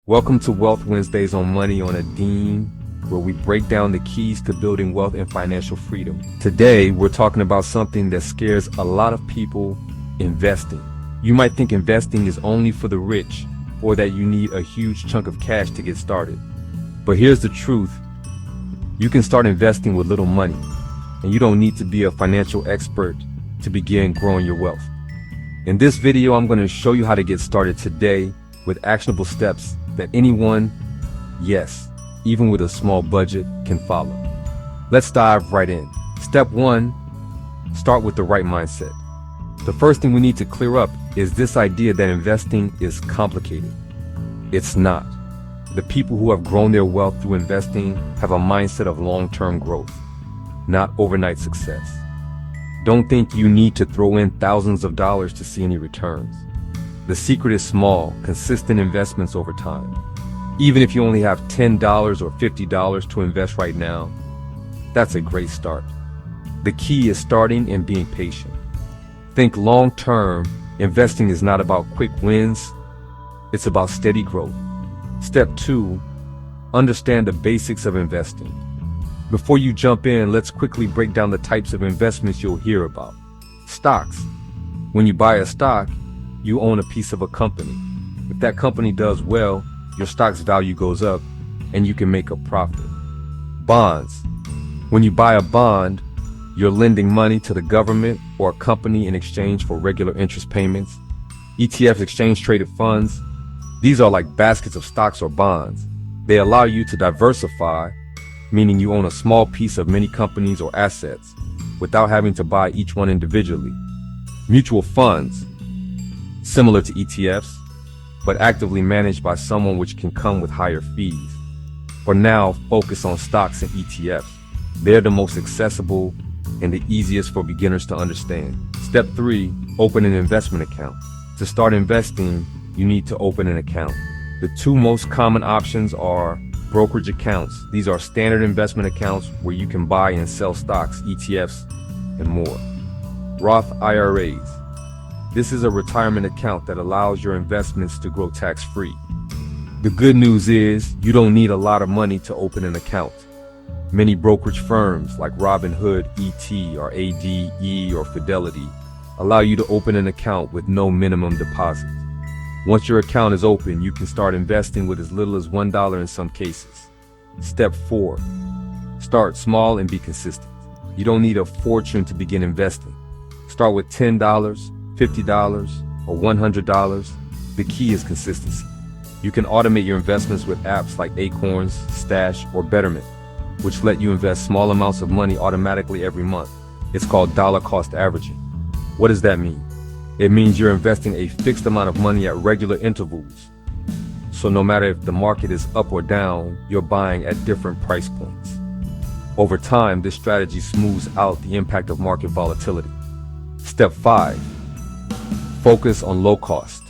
Welcome to Wealth Wednesdays on Money on a Dean, where we break down the keys to building wealth and financial freedom. Today, we're talking about something that scares a lot of people: investing. You might think investing is only for the rich, or that you need a huge chunk of cash to get started. But here's the truth. You can start investing with little money, and you don't need to be a financial expert to begin growing your wealth. In this video, I'm going to show you how to get started today with actionable steps that anyone, yes, even with a small budget, can follow. Let's dive right in. Step 1, start with the right mindset. The first thing we need to clear up is this idea that investing is complicated. It's not. The people who have grown their wealth through investing have a mindset of long-term growth, not overnight success. Don't think you need to throw in thousands of dollars to see any returns. The secret is small, consistent investments over time. Even if you only have $10 or $50 to invest right now, that's a great start. The key is starting and being patient. Think long-term. Investing is not about quick wins. It's about steady growth. Step 2, understand the basics of investing. Before you jump in, let's quickly break down the types of investments you'll hear about. Stocks. When you buy a stock, you own a piece of a company. If that company does well, your stock's value goes up and you can make a profit. Bonds. When you buy a bond, you're lending money to the government or a company in exchange for regular interest payments. ETFs, exchange traded funds. These are like baskets of stocks or bonds. They allow you to diversify, meaning you own a small piece of many companies or assets without having to buy each one individually. Mutual funds. Similar to ETFs, but actively managed by someone, which can come with higher fees. For now, focus on stocks and ETFs. They're the most accessible and the easiest for beginners to understand. Step 3, open an investment account. To start investing, you need to open an account. The two most common options are brokerage accounts. These are standard investment accounts where you can buy and sell stocks, ETFs, and more. Roth IRAs. This is a retirement account that allows your investments to grow tax-free. The good news is you don't need a lot of money to open an account. Many brokerage firms like Robinhood, ET, or ADE, or Fidelity allow you to open an account with no minimum deposit. Once your account is open, you can start investing with as little as $1 in some cases. Step 4, start small and be consistent. You don't need a fortune to begin investing. Start with $10, $50, or $100. The key is consistency. You can automate your investments with apps like Acorns, Stash, or Betterment, which let you invest small amounts of money automatically every month. It's called dollar cost averaging. What does that mean? It means you're investing a fixed amount of money at regular intervals. So no matter if the market is up or down, you're buying at different price points. Over time, this strategy smooths out the impact of market volatility. Step 5, focus on low-cost,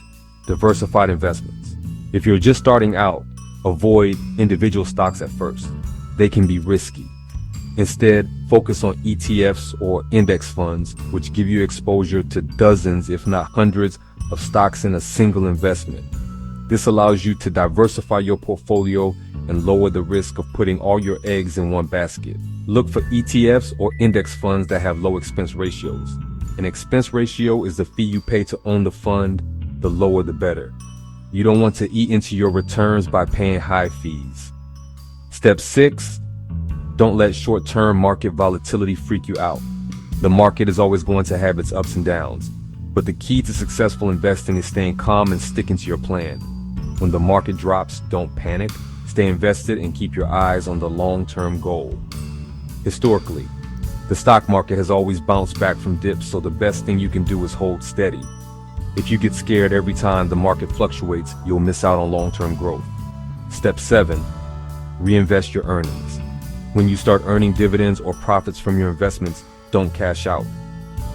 diversified investments. If you're just starting out, avoid individual stocks at first. They can be risky. Instead, focus on ETFs or index funds, which give you exposure to dozens, if not hundreds, of stocks in a single investment. This allows you to diversify your portfolio and lower the risk of putting all your eggs in one basket. Look for ETFs or index funds that have low expense ratios. An expense ratio is the fee you pay to own the fund. The lower the better. You don't want to eat into your returns by paying high fees. Step 6, don't let short-term market volatility freak you out. The market is always going to have its ups and downs, but the key to successful investing is staying calm and sticking to your plan. When the market drops, don't panic. Stay invested and keep your eyes on the long-term goal. Historically, the stock market has always bounced back from dips, so the best thing you can do is hold steady. If you get scared every time the market fluctuates, you'll miss out on long-term growth. Step 7, reinvest your earnings. When you start earning dividends or profits from your investments, don't cash out.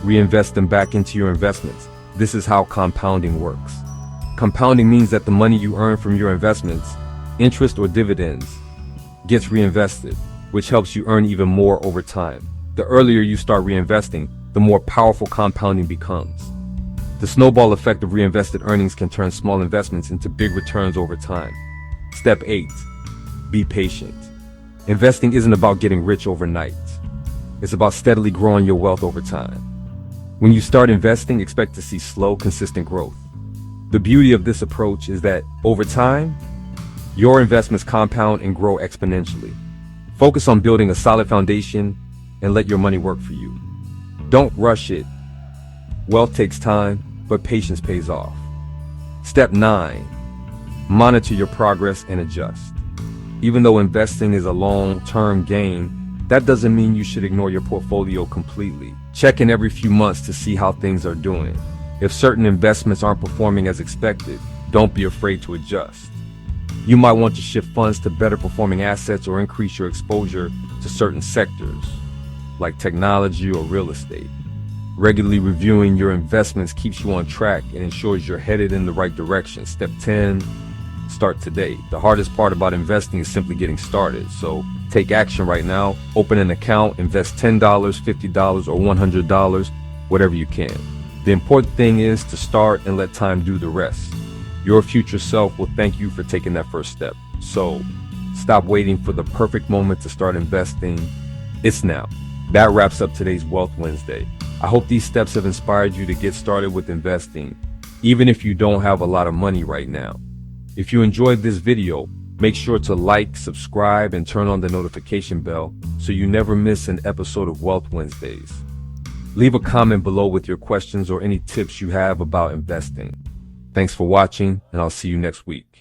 Reinvest them back into your investments. This is how compounding works. Compounding means that the money you earn from your investments, interest or dividends, gets reinvested, which helps you earn even more over time. The earlier you start reinvesting, the more powerful compounding becomes. The snowball effect of reinvested earnings can turn small investments into big returns over time. Step 8. Be patient. Investing isn't about getting rich overnight. It's about steadily growing your wealth over time. When you start investing, expect to see slow, consistent growth. The beauty of this approach is that over time, your investments compound and grow exponentially. Focus on building a solid foundation and let your money work for you. Don't rush it. Wealth takes time, but patience pays off. Step 9. Monitor your progress and adjust. Even though investing is a long-term game, that doesn't mean you should ignore your portfolio completely. Check in every few months to see how things are doing. If certain investments aren't performing as expected, don't be afraid to adjust. You might want to shift funds to better performing assets or increase your exposure to certain sectors, like technology or real estate. Regularly reviewing your investments keeps you on track and ensures you're headed in the right direction. Step 10. Start today. The hardest part about investing is simply getting started. So take action right now. Open an account, invest $10, $50, or $100, whatever you can. The important thing is to start and let time do the rest. Your future self will thank you for taking that first step. So stop waiting for the perfect moment to start investing. It's now. That wraps up today's Wealth Wednesday. I hope these steps have inspired you to get started with investing, even if you don't have a lot of money right now. If you enjoyed this video, make sure to like, subscribe, and turn on the notification bell so you never miss an episode of Wealth Wednesdays. Leave a comment below with your questions or any tips you have about investing. Thanks for watching, and I'll see you next week.